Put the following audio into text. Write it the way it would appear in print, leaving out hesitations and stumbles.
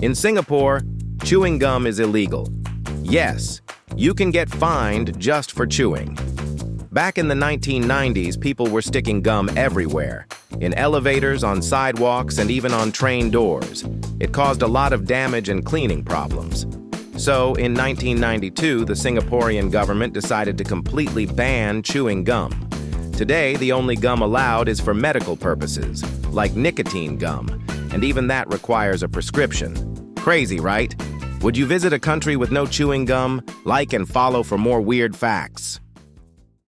In Singapore, chewing gum is illegal. Yes, you can get fined just for chewing. Back in the 1990s, people were sticking gum everywhere, in elevators, on sidewalks, and even on train doors. It caused a lot of damage and cleaning problems. So, in 1992, the Singaporean government decided to completely ban chewing gum. Today, the only gum allowed is for medical purposes, like nicotine gum, and even that requires a prescription. Crazy, right? Would you visit a country with no chewing gum? Like and follow for more weird facts.